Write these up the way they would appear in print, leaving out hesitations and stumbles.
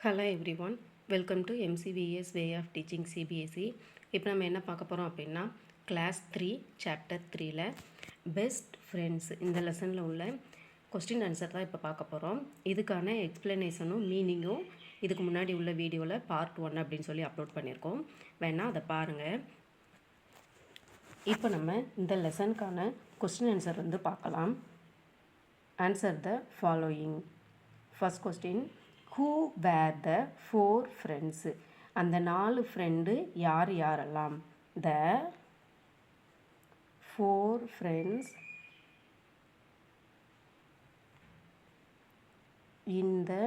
Hello everyone, welcome to MCPS way of teaching CBSE. இப்போ நம்ம என்ன பார்க்க போகிறோம் அப்படின்னா, கிளாஸ் 3 சாப்டர் 3ல் பெஸ்ட் ஃப்ரெண்ட்ஸ் இந்த லெசனில் உள்ள கொஸ்டின் ஆன்சர் தான் இப்போ பார்க்க போகிறோம். இதுக்கான எக்ஸ்ப்ளனேஷனும் மீனிங்கும் இதுக்கு முன்னாடி உள்ள வீடியோவில் பார்ட் 1 அப்படின்னு சொல்லி அப்லோட் பண்ணியிருக்கோம். வேணால் அதை பாருங்கள். இப்போ நம்ம இந்த லெசனுக்கான கொஸ்டின் ஆன்சர் வந்து பார்க்கலாம். Answer the following. First question, who where the 4 friends? அந்த 4 ஃப்ரெண்டு யார் யாரெல்லாம்? த 4 friends in the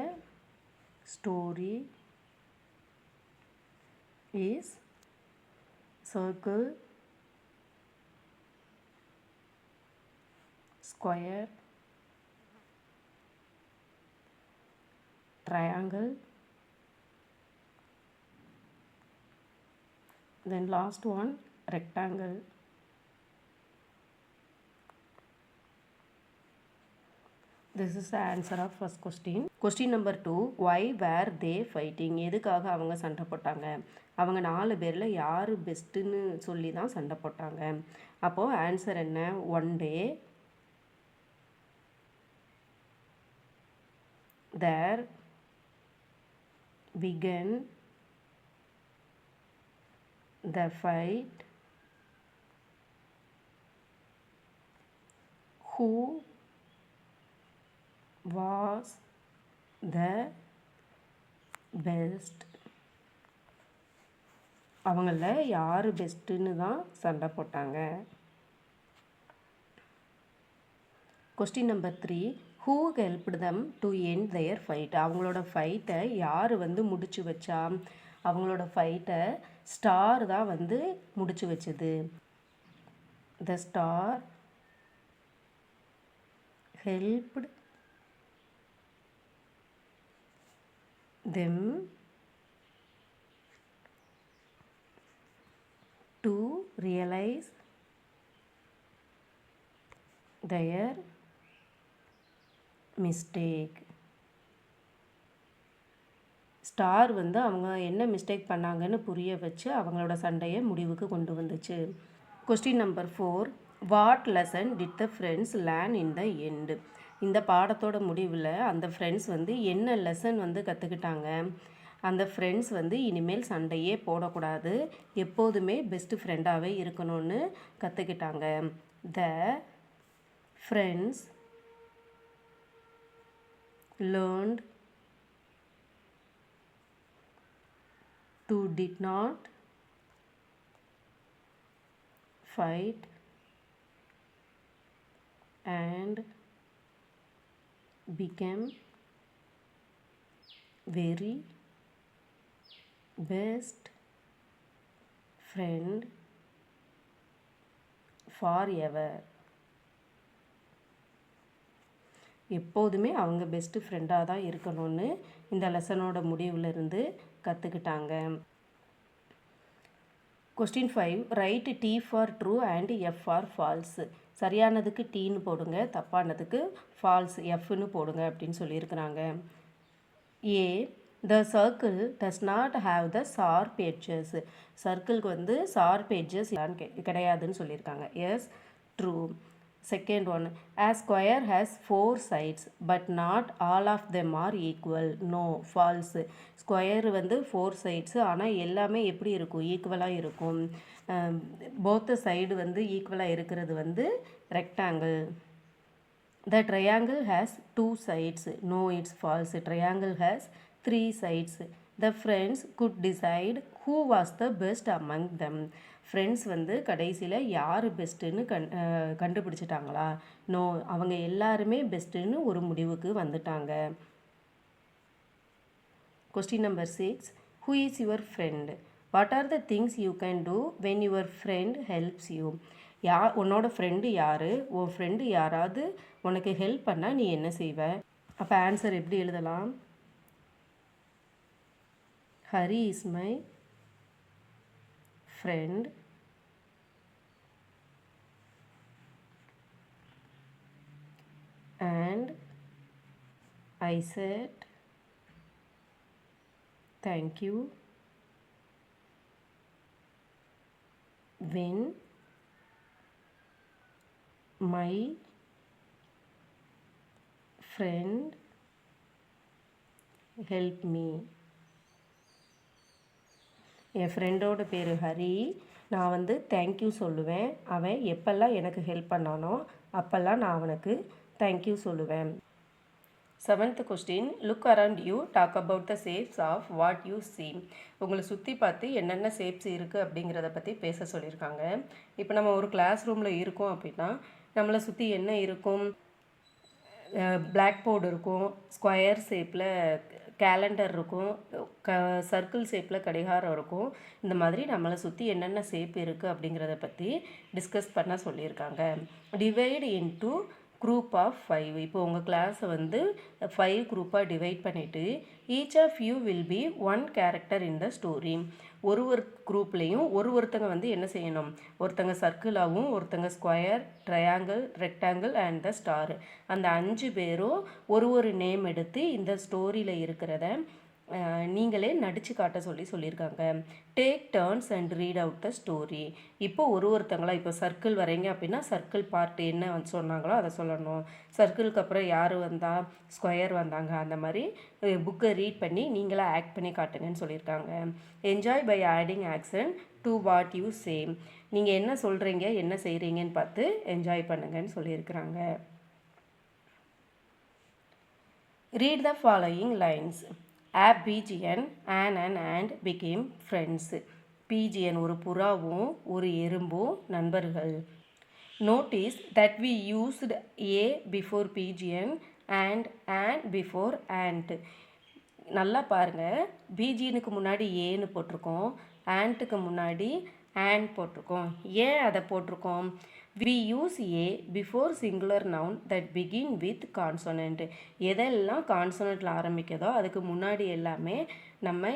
story is circle, square, triangle, then last one rectangle. This is the answer of first question. Question number 2, why were they fighting? எதுக்காக அவங்க சண்டை போட்டாங்க? அவங்க 4 பேரில் யார் பெஸ்ட்டுன்னு சொல்லி தான் சண்டை போட்டாங்க. அப்போது ஆன்சர் என்ன? One day there began the fight. Who was the best? அவங்கள யார் பெஸ்ட்டுன்னு தான் சண்டை போட்டாங்க. Question number 3, who helped them to end their fight? அவங்களோட ஃபைட்டை யார் வந்து முடிச்சு வச்சா? அவங்களோட ஃபைட்டை ஸ்டார் தான் வந்து முடிச்சு வச்சது. The star helped them to realize their mistake. Star வந்து அவங்க என்ன மிஸ்டேக் பண்ணாங்கன்னு புரிய வச்சு அவங்களோட சண்டையை முடிவுக்கு கொண்டு வந்துச்சு. Question number 4, what lesson did the friends learn in the end? இந்த பாடத்தோட முடிவில் அந்த ஃப்ரெண்ட்ஸ் வந்து என்ன லெசன் வந்து கற்றுக்கிட்டாங்க? அந்த ஃப்ரெண்ட்ஸ் வந்து இனிமேல் சண்டையே போடக்கூடாது, எப்போதுமே பெஸ்ட்டு ஃப்ரெண்டாகவே இருக்கணும்னு கற்றுக்கிட்டாங்க. The friends learned to did not fight and became very best friend forever. எப்போதுமே அவங்க பெஸ்ட்டு ஃப்ரெண்டாக தான் இருக்கணும்னு இந்த லெசனோட முடிவில் இருந்து கற்றுக்கிட்டாங்க. Question 5, write T for true and F for false. சரியானதுக்கு டீன்னு போடுங்க, தப்பானதுக்கு ஃபால்ஸ் எஃப்னு போடுங்க அப்படின்னு சொல்லியிருக்கிறாங்க. A, the circle does not have the sharp edges. சர்க்கிளுக்கு வந்து ஷார்ப் எட்ஜஸ் கிடையாதுன்னு சொல்லியிருக்காங்க. Yes, true. Second one, a square has 4 sides but not all of them are equal. No, false. Square வந்து 4 sides ஆனால் எல்லாமே எப்படி இருக்கும்? ஈக்குவலாக இருக்கும். போத் சைடு வந்து ஈக்குவலாக இருக்கிறது வந்து rectangle. The triangle has 2 sides. No, it's false. Triangle has 3 sides. The friends could decide who was the best among them. Friends வந்து கடைசியில் யார் பெஸ்ட்டுன்னு கண்டுபிடிச்சிட்டாங்களா? நோ, அவங்க எல்லாருமே பெஸ்ட்டுன்னு ஒரு முடிவுக்கு வந்துட்டாங்க. Question number 6, who is your friend? What are the things you can do when your friend helps you? உன்னோட ஃப்ரெண்டு யார்? உன் ஃப்ரெண்டு யாராவது உனக்கு ஹெல்ப் பண்ணால் நீ என்ன செய்வ? அப்போ ஆன்சர் எப்படி எழுதலாம்? Hari is my friend and I said thank you when my friend help me. என் ஃப்ரெண்டோட பேர் ஹரி. நான் வந்து தேங்க்யூ சொல்லுவேன். அவன் எப்பெல்லாம் எனக்கு ஹெல்ப் பண்ணானோ அப்போல்லாம் நான் அவனுக்கு தேங்க்யூ சொல்லுவேன். 7th question, look around you, talk about the shapes of what you see. உங்களை சுற்றி பார்த்து என்னென்ன ஷேப்ஸ் இருக்குது அப்படிங்கிறத பற்றி பேச சொல்லியிருக்காங்க. இப்போ நம்ம ஒரு கிளாஸ் ரூமில் இருக்கோம் அப்படின்னா நம்மளை சுற்றி என்ன இருக்கும்? பிளாக் போர்டு இருக்கும், ஸ்கொயர் ஷேப்பில் கேலண்டர் இருக்கும், சர்க்கிள் ஷேப்பில் கடிகாரம் இருக்கும். இந்த மாதிரி நம்மளை சுற்றி என்னென்ன ஷேப் இருக்குது அப்படிங்கிறத பற்றி டிஸ்கஸ் பண்ண சொல்லியிருக்காங்க. Divide into group of 5. இப்போ உங்கள் கிளாஸை வந்து 5 குரூப்பாக டிவைட் பண்ணிவிட்டு each of you will be one character in the story. ஒரு குரூப்லேயும் ஒருத்தங்க வந்து என்ன செய்யணும்? ஒருத்தங்க சர்க்கிளாகவும், ஒருத்தங்க square, triangle, rectangle and the star. அந்த 5 பேரும் ஒரு நேம் எடுத்து இந்த ஸ்டோரியில் இருக்கிறத நீங்களே நடித்து காட்ட சொல்லியிருக்காங்க. Take turns and read out the story. இப்போ ஒருத்தங்களா இப்போ சர்க்கிள் வரைங்க அப்படின்னா சர்க்கிள் பார்ட் என்ன சொன்னாங்களோ அதை சொல்லணும். சர்க்கிளுக்கு அப்புறம் யார் வந்தால் ஸ்கொயர் வந்தாங்க, அந்த மாதிரி புக்கை ரீட் பண்ணி நீங்களே ஆக்ட் பண்ணி காட்டுங்கன்னு சொல்லியிருக்காங்க. Enjoy by adding action to what you say. நீங்கள் என்ன சொல்கிறீங்க, என்ன செய்கிறீங்கன்னு பார்த்து என்ஜாய் பண்ணுங்கன்னு சொல்லியிருக்கிறாங்க. Read the following lines. A pigeon and an ant became friends. pigeon ஒரு புறாவும் ஒரு எறும்பும் நண்பர்கள். Notice that we used a before pigeon and an before ant. நல்லா பாருங்கள், pigeonக்கு முன்னாடி ஏன்னு போட்டிருக்கோம், ஆண்ட்டுக்கு முன்னாடி and போட்டிருக்கோம். ஏன் அதை போட்டிருக்கோம்? We use a before singular noun that begin with consonant. எதெல்லாம் கான்சனண்ட்டில் ஆரம்பிக்கிறதோ அதுக்கு முன்னாடி எல்லாமே நம்ம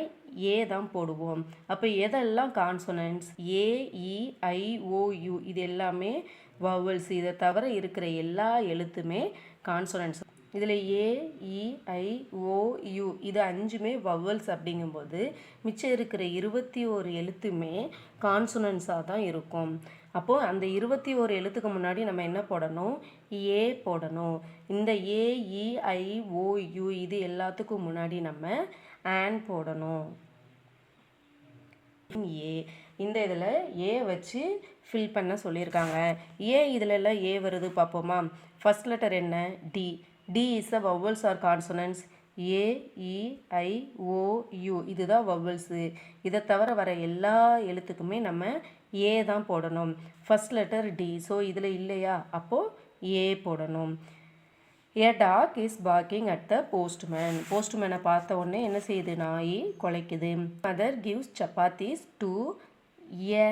ஏ தான் போடுவோம். அப்போ எதெல்லாம் consonants? A, E, I, O, U இது எல்லாமே வவல்ஸ். இதை தவிர இருக்கிற எல்லா எழுத்துமே கான்சனன்ட்ஸ். இதில் ஏ, இ, ஐ, ஓ, யூ இது 5மே வவல்ஸ். அப்படிங்கும்போது மிச்சம் இருக்கிற 21 எழுத்துமே கான்சனன்ட்ஸாக தான் இருக்கும். அப்போது அந்த 21 எழுத்துக்கு முன்னாடி நம்ம என்ன போடணும்? ஏ போடணும். இந்த ஏ, இ, ஐ, ஓ, யூ இது எல்லாத்துக்கும் முன்னாடி நம்ம ஆன் போடணும். ஏ இந்த இதில் ஏ வச்சு ஃபில் பண்ண சொல்லியிருக்காங்க. ஏன் இதில் எல்லாம் ஏ வருது பார்ப்போமா? ஃபர்ஸ்ட் லெட்டர் என்ன? T. T is a vowels or consonants. A, E, I, O, U இதுதான் வவல்ஸு. இதை தவிர வர எல்லா எழுத்துக்குமே நம்ம ஏ தான் போடணும். First letter D. ஸோ இதில் இல்லையா, அப்போது ஏ போடணும். A dog is barking at the postman. போஸ்ட்மேனை பார்த்த உடனே என்ன செய்யுது? நாய் குலைக்குது. Mother gives chapatis to a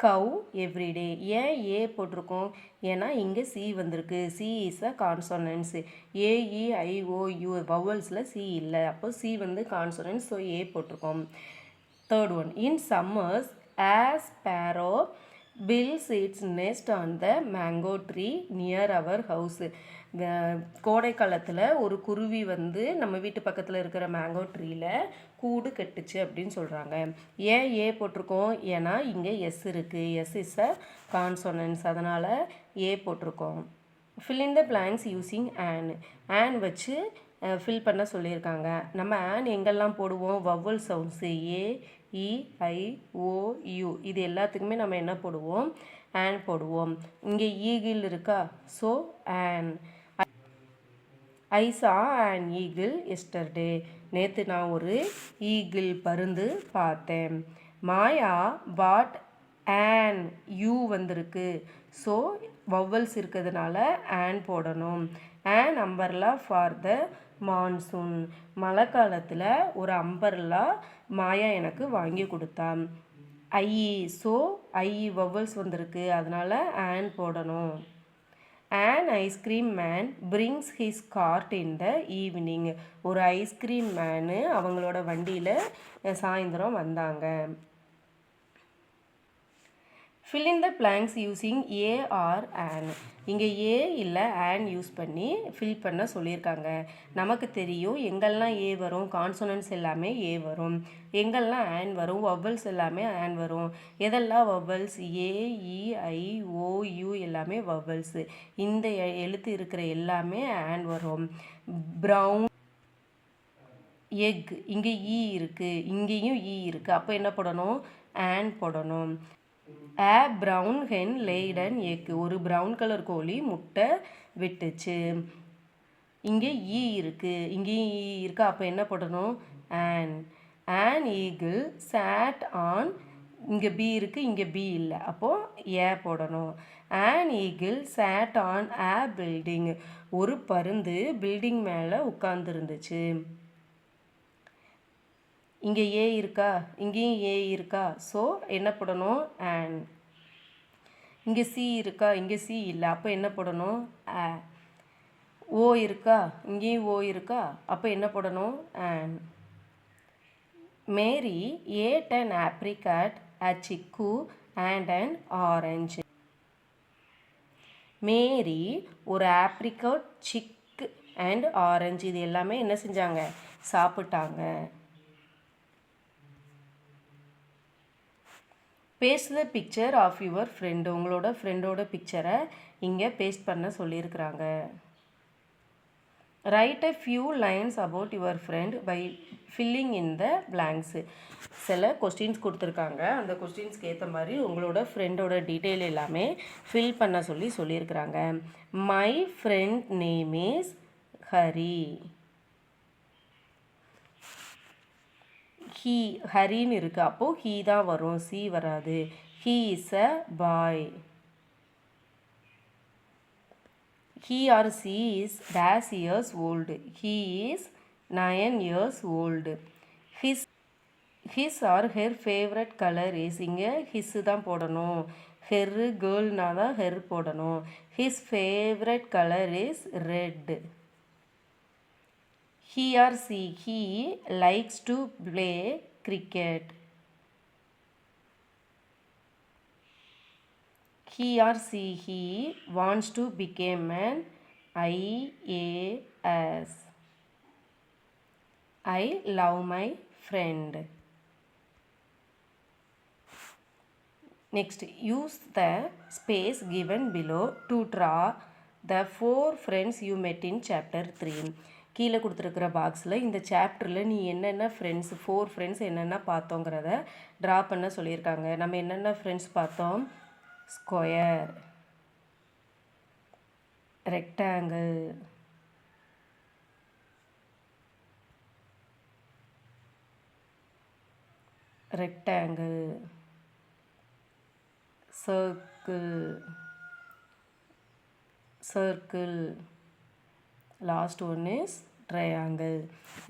cow every day. ஏன் ஏ போட்டிருக்கோம்? ஏன்னா இங்கே சி வந்திருக்கு. C is a consonants. A, E, I, O, U வவல்ஸில் சி இல்லை, அப்போ சி வந்து கான்சனன்ஸ். ஸோ ஏ போட்டிருக்கோம். Third one, in summers a sparrow builds its nest on the mango tree near our house. கோடை காலத்தில் ஒரு குருவி வந்து நம்ம வீட்டு பக்கத்தில் இருக்கிற மேங்கோ ட்ரீயில் கூடு கட்டுச்சு அப்படின்னு சொல்கிறாங்க. ஏன் ஏ போட்டிருக்கோம்? ஏன்னா இங்கே எஸ் இருக்குது. எஸ் இஸ் அ கான்சனன்ஸ், அதனால் ஏ போட்டிருக்கோம். fill in the blanks using an வச்சு ஃபில் பண்ண சொல்லியிருக்காங்க. நம்ம ஆன் எங்கெல்லாம் போடுவோம்? Vowel sounds A, E, I, O, U இது எல்லாத்துக்குமே நம்ம என்ன போடுவோம்? ஆன் போடுவோம். இங்கே ஈகிள் இருக்கா? So on. ஐ சா அண்ட் ஈகிள் எஸ்டர்டே. நேற்று நான் ஒரு ஈகிள் பருந்து பார்த்தேன். மாயா பாட் ஆன் யூ வந்திருக்கு. ஸோ வவல்ஸ் இருக்கிறதுனால ஆன் போடணும். On umbrella for the monsoon. மழை காலத்தில் ஒரு அம்பர்லா மாயா எனக்கு வாங்கி கொடுத்தான். ஐ, ஸோ ஐ வவல்ஸ் வந்திருக்கு, அதனால் ஆன் போடணும். An ice cream man brings his cart in the evening. ஒரு ஐஸ்கிரீம் மேனு அவங்களோட வண்டியில் சாயந்தரம் வந்தாங்க. fill in the blanks using a or an. இங்கே ஏ இல்லை ஆன் யூஸ் பண்ணி ஃபில் பண்ண சொல்லியிருக்காங்க. நமக்கு தெரியும் எங்கெல்லாம் ஏ வரும், கான்சோனன்ட்ஸ் எல்லாமே ஏ வரும். எங்கெல்லாம் ஆன் வரும், வவ்வல்ஸ் எல்லாமே ஆன் வரும். எதெல்லாம் vowels? A, E, I, O, you எல்லாமே வவ்வல்ஸு. இந்த எழுத்து இருக்கிற எல்லாமே ஆன் வரும். ப்ரௌன், எக், இங்கே ஈ இருக்குது, இங்கேயும் ஈ இருக்குது. அப்போ என்ன போடணும்? ஆன் போடணும். A brown hen laid an egg. ஒரு ப்ரௌன் கலர் கோழி முட்டை விட்டுச்சு. இங்கே ஈ இருக்குது, இங்கேயும் ஈ இருக்குது. அப்போ என்ன போடணும்? an eagle sat on. இங்கே பி இருக்குது, இங்கே பி இல்லை. அப்போது ஏ போடணும். an eagle sat on a building. ஒரு பருந்து பில்டிங் மேலே உட்கார்ந்துருந்துச்சு. இங்கே ஏ இருக்கா, இங்கேயும் ஏ இருக்கா. ஸோ என்ன போடணும்? ஆன். இங்கே சி இருக்கா, இங்கே சி இல்லை. அப்போ என்ன போடணும்? ஆ. ஓ இருக்கா, இங்கேயும் ஓ இருக்கா. அப்போ என்ன போடணும்? An. Mary ate an apricot, a chick and an orange. மேரி ஒரு ஆப்ரிகாட், சிக் அண்ட் ஆரஞ்சு இது எல்லாமே என்ன செஞ்சாங்க? சாப்பிட்டாங்க. Paste the picture of your friend. உங்களோட ஃப்ரெண்டோட பிக்சரை இங்கே பேஸ்ட் பண்ண சொல்லியிருக்கிறாங்க. Write a few lines about your friend by filling in the blanks. சில கொஸ்டின்ஸ் கொடுத்துருக்காங்க. அந்த கொஸ்டின்ஸ்க்கு ஏற்ற மாதிரி உங்களோட ஃப்ரெண்டோட டீட்டெயில் எல்லாமே ஃபில் பண்ண சொல்லியிருக்கிறாங்க. My friend name is Hari. He, ஹரின்னு இருக்குது. அப்போது ஹீ தான் வரும், சி வராது. He is a boy. He or she is days years old. He is 9 years old. His or her favourite colour is. இங்கே ஹிஸ்ஸு தான் போடணும். ஹெர்ரு கேர்ள்னா தான் ஹெர் போடணும். His favourite colour is red. He or he likes to play cricket. He or he wants to become an IAS. I love my friend. Next, use the space given below to draw the 4 friends you met in chapter 3. கீழே கொடுத்துருக்குற பாக்ஸில் இந்த சாப்டரில் நீ என்னென்ன friends 4 friends என்னென்ன பார்த்தோங்கிறத draw பண்ண சொல்லியிருக்காங்க. நம்ம என்னென்ன ஃப்ரெண்ட்ஸ் பார்த்தோம்? Square, rectangle, rectangle, circle, circle, last one is triangle.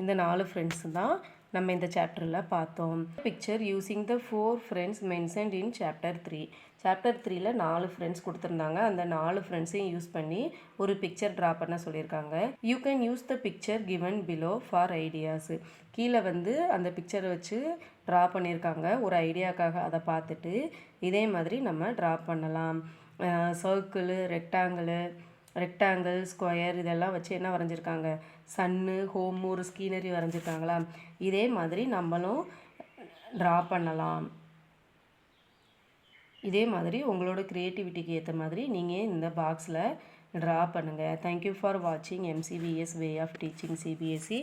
இந்த 4 ஃப்ரெண்ட்ஸ் தான் நம்ம இந்த சாப்டரில் பார்த்தோம். Picture using the 4 friends mentioned in chapter 3. Chapter 3ல் 4 ஃப்ரெண்ட்ஸ் கொடுத்துருந்தாங்க. அந்த 4 ஃப்ரெண்ட்ஸையும் யூஸ் பண்ணி ஒரு பிக்சர் ட்ரா பண்ண சொல்லியிருக்காங்க. You can use the picture given below for ideas. கீழே அந்த பிக்சரை வச்சு ட்ரா பண்ணியிருக்காங்க. ஒரு ஐடியாக்காக அதை பார்த்துட்டு இதே மாதிரி நம்ம ட்ரா பண்ணலாம். சர்க்கிளு, ரெக்டாங்கிள், ஸ்கொயர் இதெல்லாம் வச்சு என்ன வரைஞ்சிருக்காங்க? சன்னு, ஹோம், ஒரு ஸ்கீனரி வரைஞ்சிருக்காங்களா? இதே மாதிரி நம்மளும் ட்ரா பண்ணலாம். இதே மாதிரி உங்களோட க்ரியேட்டிவிட்டிக்கு ஏற்ற மாதிரி நீங்கள் இந்த பாக்ஸில் ட்ரா பண்ணுங்கள். தேங்க்யூ ஃபார் வாட்சிங் MCVS way of teaching CBSE.